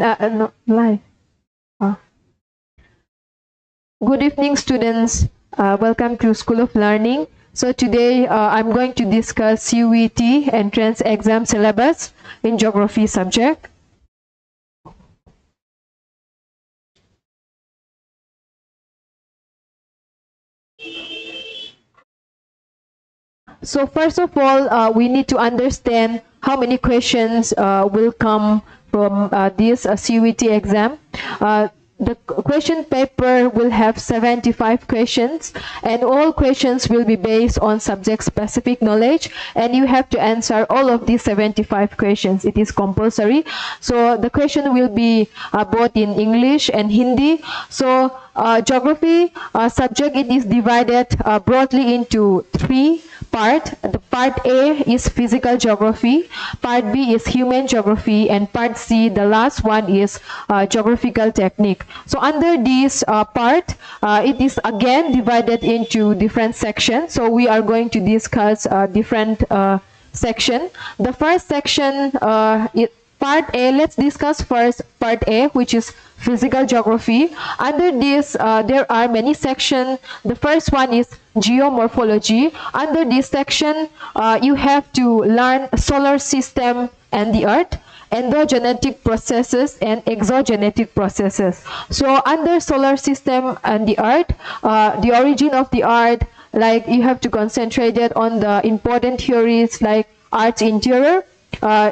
No, live. Good evening, students. Welcome to School of Learning. So today I'm going to discuss CUET entrance exam syllabus in geography subject. So first of all, we need to understand how many questions will come from this CUET exam. The question paper will have 75 questions, and all questions will be based on subject specific knowledge, and you have to answer all of these 75 questions. It is compulsory. So the question will be both in English and Hindi. So geography subject, it is divided broadly into three parts. The part A is physical geography, part B is human geography, and part C, the last one, is geographical technique. So under this part, it is again divided into different sections. So we are going to discuss different section. The first section, part A, let's discuss first part A, which is physical geography. Under this, there are many sections. The first one is geomorphology. Under this section, you have to learn solar system and the earth, endogenetic processes and exogenetic processes. So under solar system and the earth, the origin of the earth, like you have to concentrate on the important theories like Earth's interior,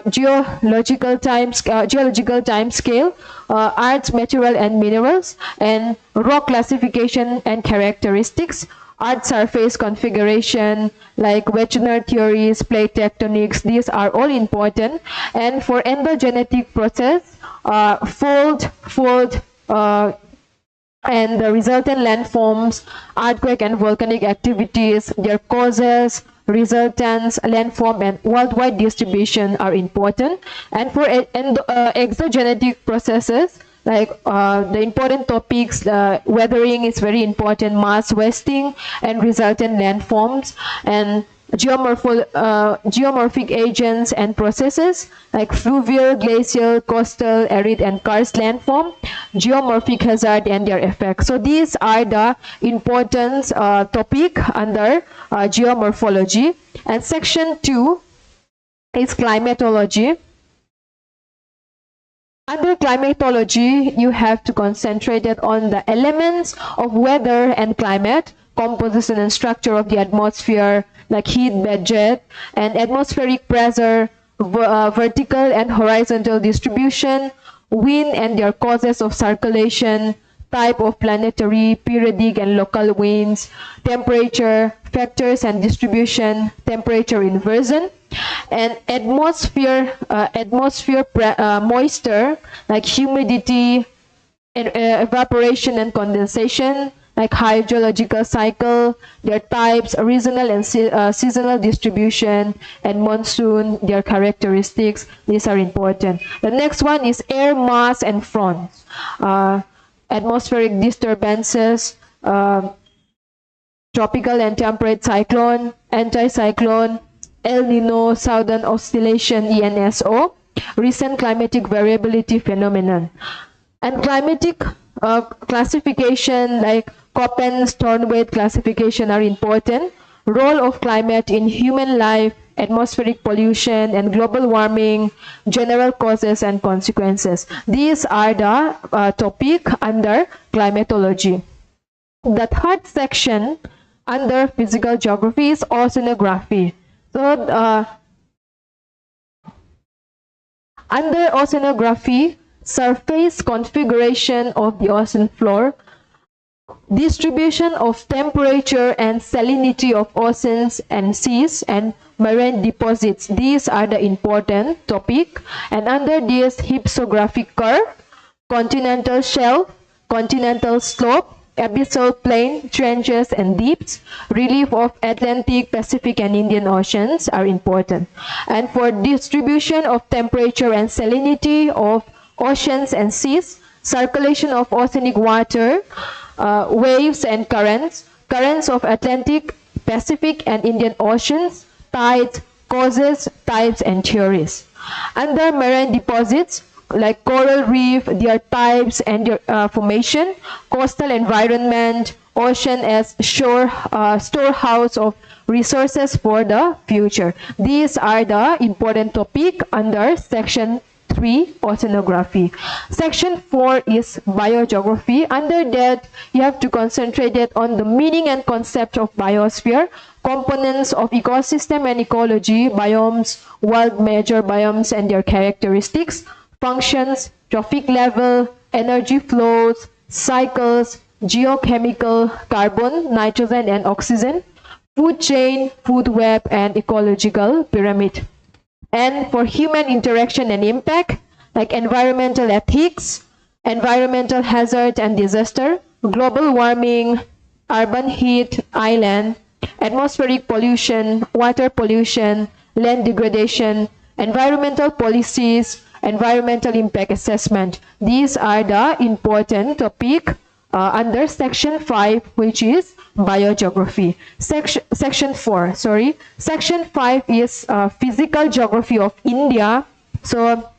geological time scale, Earth's material and minerals, and rock classification and characteristics, Earth surface configuration, like Wegener theories, plate tectonics. These are all important. And for endogenetic process, fold, and the resultant landforms, earthquake and volcanic activities, their causes, resultants, landform, and worldwide distribution are important. And for exogenetic processes, like the important topics, weathering is very important, mass wasting and resultant landforms, and geomorphic agents and processes like fluvial, glacial, coastal, arid, and karst landform, geomorphic hazard and their effects. So these are the important topic under geomorphology. And section 2 is climatology. Under climatology, you have to concentrate on the elements of weather and climate, composition and structure of the atmosphere, like heat, jet, and atmospheric pressure, vertical and horizontal distribution, wind and their causes of circulation, type of planetary, periodic, and local winds, temperature, factors and distribution, temperature inversion, and atmosphere moisture, like humidity, evaporation and condensation, like hydrological cycle, their types, regional and seasonal distribution, and monsoon, their characteristics. These are important. The next one is air mass and fronts, atmospheric disturbances, tropical and temperate cyclone, anticyclone, El Nino, Southern Oscillation, ENSO, recent climatic variability phenomenon. And climatic classification like Köppen, Stornoway classification are important. Role of climate in human life, atmospheric pollution and global warming, general causes and consequences. These are the topic under climatology. The third section under physical geography is oceanography. So under oceanography, surface configuration of the ocean floor, distribution of temperature and salinity of oceans and seas, and marine deposits. These are the important topic. And under this, hypsographic curve, continental shelf, continental slope, abyssal plain, trenches and deeps, relief of Atlantic, Pacific and Indian Oceans are important. And for distribution of temperature and salinity of oceans and seas, circulation of oceanic water, waves and currents, currents of Atlantic, Pacific and Indian Oceans, tides, causes, types and theories. Under marine deposits, like coral reef, their types and their formation, coastal environment, ocean as storehouse of resources for the future. These are the important topic under section 3, oceanography. Section 4 is biogeography. Under that, you have to concentrate it on the meaning and concept of biosphere, components of ecosystem and ecology, biomes, world major biomes and their characteristics, functions, trophic level, energy flows, cycles, geochemical, carbon, nitrogen and oxygen, food chain, food web and ecological pyramid. And for human interaction and impact, like environmental ethics, environmental hazard and disaster, global warming, urban heat, island, atmospheric pollution, water pollution, land degradation, environmental policies, environmental impact assessment. These are the important topic under section 5, which is biogeography. Section 4, sorry. Section 5 is physical geography of India. So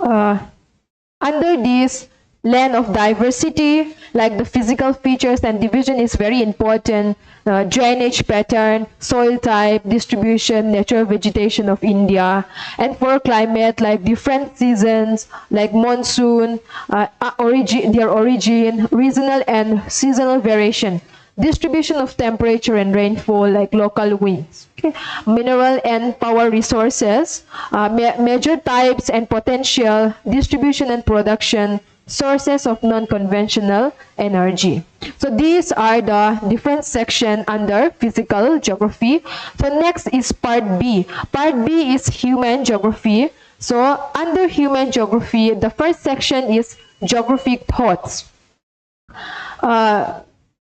under this, land of diversity, like the physical features and division is very important. Drainage pattern, soil type, distribution, natural vegetation of India. And for climate, like different seasons, like monsoon, their origin, regional and seasonal variation. Distribution of temperature and rainfall, like local winds. Okay. Mineral and power resources, major types and potential, distribution and production, sources of non-conventional energy. So these are the different sections under physical geography. So next is part B. Part B is human geography. So under human geography, the first section is geographic thoughts.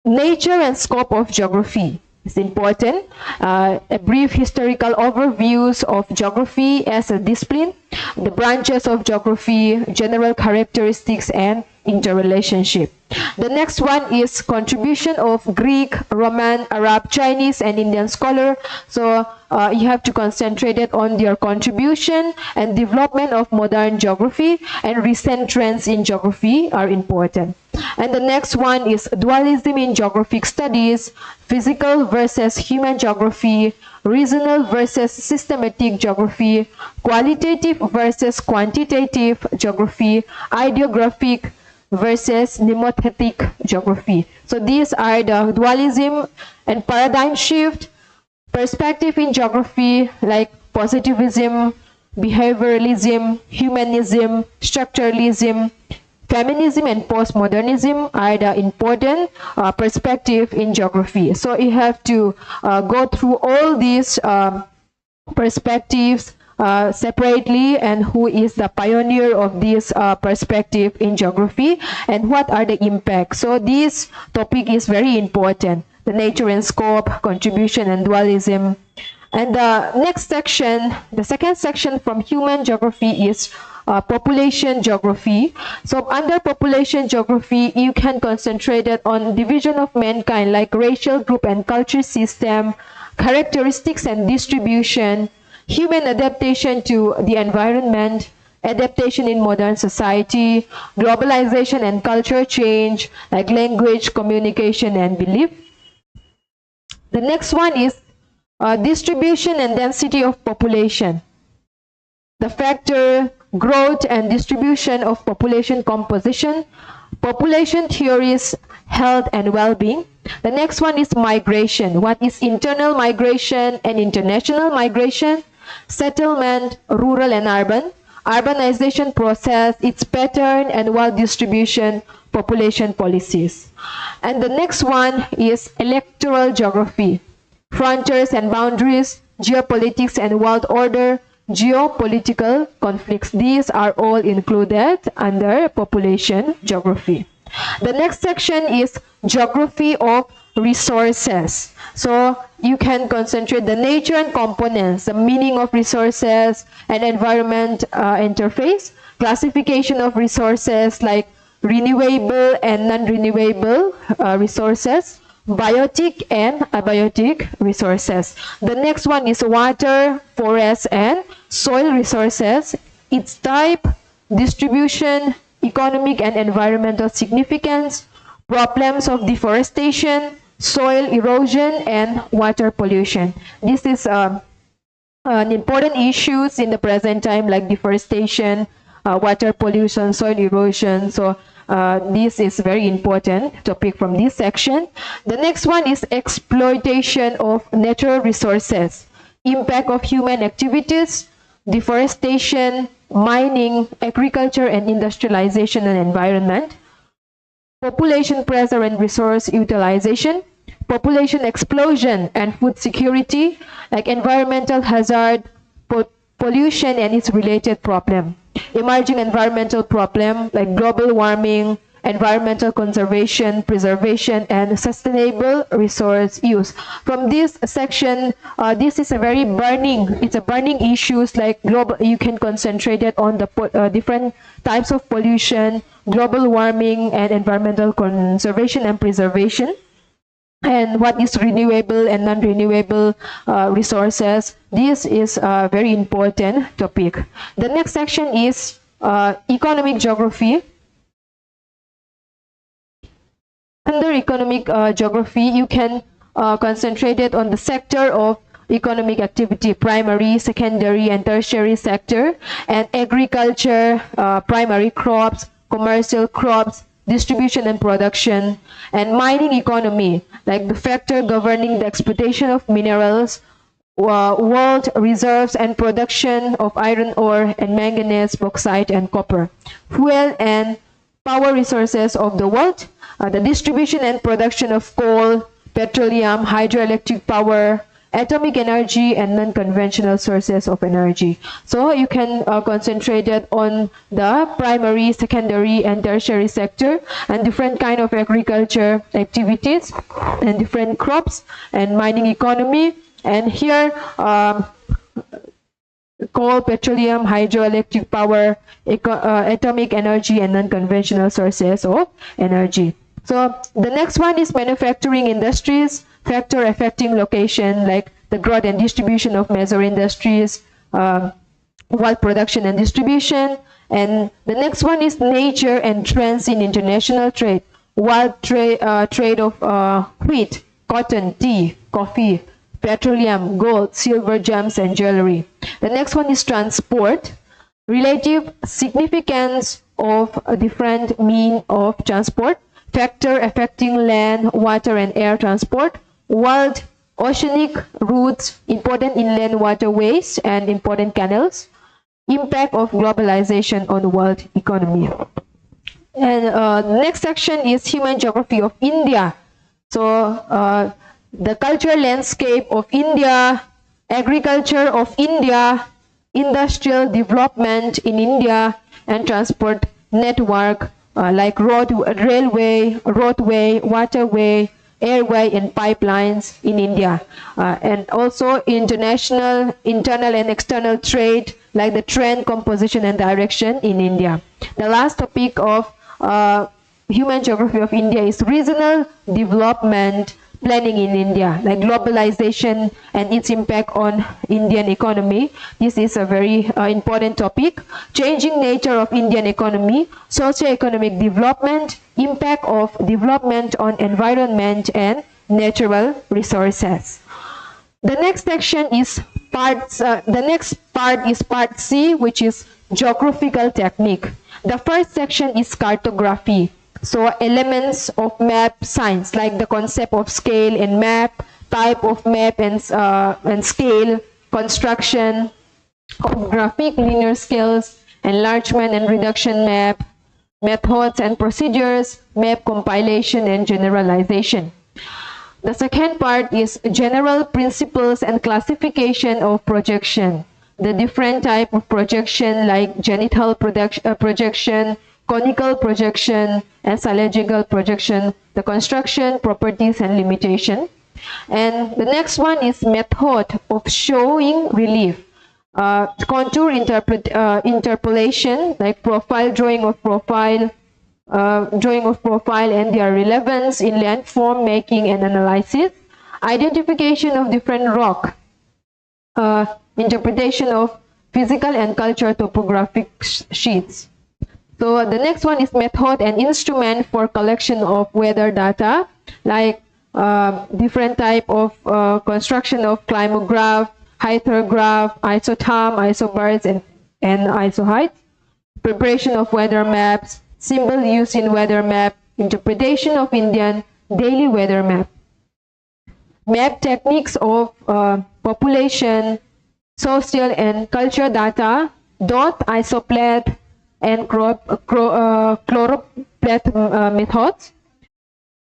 Nature and scope of geography is important. A brief historical overviews of geography as a discipline, the branches of geography, general characteristics and interrelationship. The next one is contribution of Greek, Roman, Arab, Chinese and Indian scholar. So you have to concentrate it on their contribution and development of modern geography, and recent trends in geography are important. And the next one is dualism in geographic studies, physical versus human geography, regional versus systematic geography, qualitative versus quantitative geography, ideographic versus mnemothetic geography. So these are the dualism and paradigm shift, perspective in geography like positivism, behavioralism, humanism, structuralism, feminism and postmodernism are the important perspective in geography. So you have to go through all these perspectives separately, and who is the pioneer of this perspective in geography and what are the impacts. So this topic is very important, the nature and scope, contribution and dualism. And the next section, the second section from human geography is population geography. So under population geography, you can concentrate it on division of mankind like racial group and culture system, characteristics and distribution, human adaptation to the environment, adaptation in modern society, globalization and culture change like language, communication and belief. The next one is distribution and density of population. The factor, growth and distribution of population composition, population theories, health and well-being. The next one is migration. What is internal migration and international migration? Settlement, rural and urban, urbanization process, its pattern and world distribution, population policies. And the next one is electoral geography, frontiers and boundaries, geopolitics and world order, geopolitical conflicts. These are all included under population geography. The next section is geography of resources. So you can concentrate the nature and components, the meaning of resources and environment interface, classification of resources like renewable and non-renewable resources, biotic and abiotic resources. The next one is water, forest and soil resources, its type, distribution, economic and environmental significance, problems of deforestation, soil erosion, and water pollution. This is an important issues in the present time, like deforestation, water pollution, soil erosion. So this is very important topic from this section. The next one is exploitation of natural resources, impact of human activities, deforestation, mining, agriculture and industrialization and environment, population pressure and resource utilization, population explosion and food security, like environmental hazard, pollution and its related problem, emerging environmental problem like global warming, environmental conservation, preservation, and sustainable resource use. From this section, this is a very burning, it's a burning issues like global, you can concentrate it on the different types of pollution, global warming, and environmental conservation and preservation, and what is renewable and non-renewable resources. This is a very important topic. The next section is economic geography. Under economic geography, you can concentrate it on the sector of economic activity, primary, secondary, and tertiary sector, and agriculture, primary crops, commercial crops, distribution and production, and mining economy, like the factor governing the exploitation of minerals, world reserves and production of iron ore and manganese, bauxite, and copper, fuel and power resources of the world, the distribution and production of coal, petroleum, hydroelectric power, atomic energy, and non-conventional sources of energy. So you can concentrate it on the primary, secondary, and tertiary sector, and different kind of agriculture activities, and different crops, and mining economy. And here, coal, petroleum, hydroelectric power, atomic energy, and non-conventional sources of energy. So the next one is manufacturing industries, factor affecting location, like the growth and distribution of major industries, world production and distribution. And the next one is nature and trends in international trade, world trade of wheat, cotton, tea, coffee, petroleum, gold, silver, gems, and jewelry. The next one is transport, relative significance of a different mean of transport, factor affecting land, water, and air transport, world oceanic routes, important inland waterways, and important canals, impact of globalization on world economy. And the next section is human geography of India. So the cultural landscape of India, agriculture of India, industrial development in India, and transport network like railway, roadway, waterway, airway, and pipelines in India. And also international, internal and external trade, like the trend, composition, and direction in India. The last topic of human geography of India is regional development planning in India, like globalization and its impact on Indian economy. This is a very important topic. Changing nature of Indian economy, socio-economic development, impact of development on environment and natural resources. The next section is the next part is part C, which is geographical technique. The first section is cartography. So elements of map science, like the concept of scale and map, type of map and scale, construction of graphic linear scales, enlargement and reduction map, methods and procedures, map compilation and generalization. The second part is general principles and classification of projection. The different type of projection, like genital projection, conical projection, and cylindrical projection, the construction, properties, and limitation. And the next one is method of showing relief. Contour interpolation, like profile, drawing of profile, and their relevance in landform making and analysis. Identification of different rock. Interpretation of physical and cultural topographic sheets. So the next one is method and instrument for collection of weather data, like different type of construction of climograph, hydrograph, isotherm, isobars, and isoheight, preparation of weather maps, symbol used in weather map, interpretation of Indian daily weather map, map techniques of population, social and culture data, dot, isoplat, and chloroplat methods.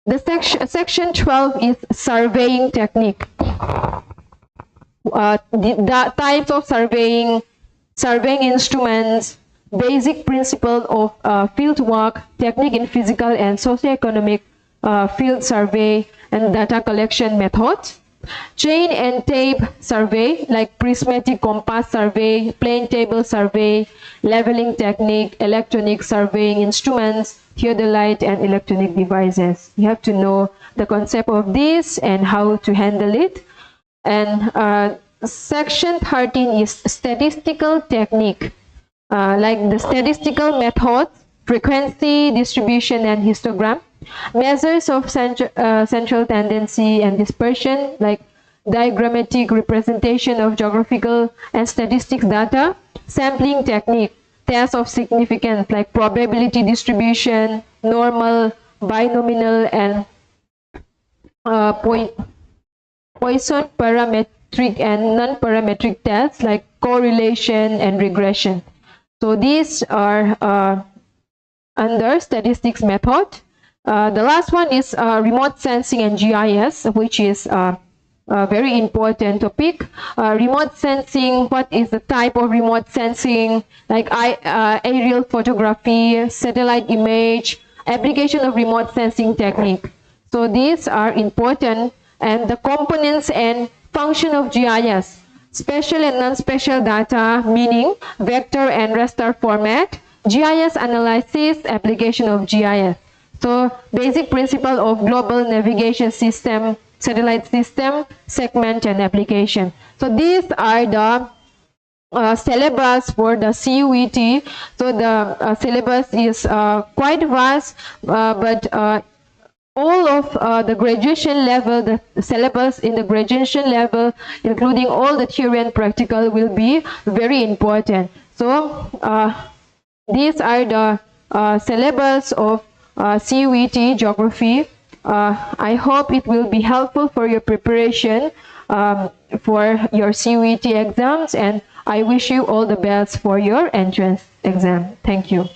The section 12 is surveying technique. The types of surveying instruments, basic principle of field work, technique in physical and socioeconomic field survey, and data collection methods. Chain and tape survey, like prismatic compass survey, plane table survey, leveling technique, electronic surveying instruments, theodolite, and electronic devices. You have to know the concept of this and how to handle it. And section 13 is statistical technique, like the statistical methods, frequency, distribution, and histogram. Measures of central tendency and dispersion, like diagrammatic representation of geographical and statistics data. Sampling technique, tests of significance, like probability distribution, normal, binomial, and Poisson parametric and non-parametric tests, like correlation and regression. So these are under statistics method. The last one is remote sensing and GIS, which is a very important topic. Remote sensing, what is the type of remote sensing, like aerial photography, satellite image, application of remote sensing technique. So these are important, and the components and function of GIS, special and non-special data, meaning vector and raster format, GIS analysis, application of GIS. So basic principle of global navigation system, satellite system, segment, and application. So these are the syllabus for the CUET. So the syllabus is quite vast, but all of the graduation level, the syllabus in the graduation level, including all the theory and practical, will be very important. So these are the syllabus of CUET geography. I hope it will be helpful for your preparation for your CUET exams, and I wish you all the best for your entrance exam. Thank you.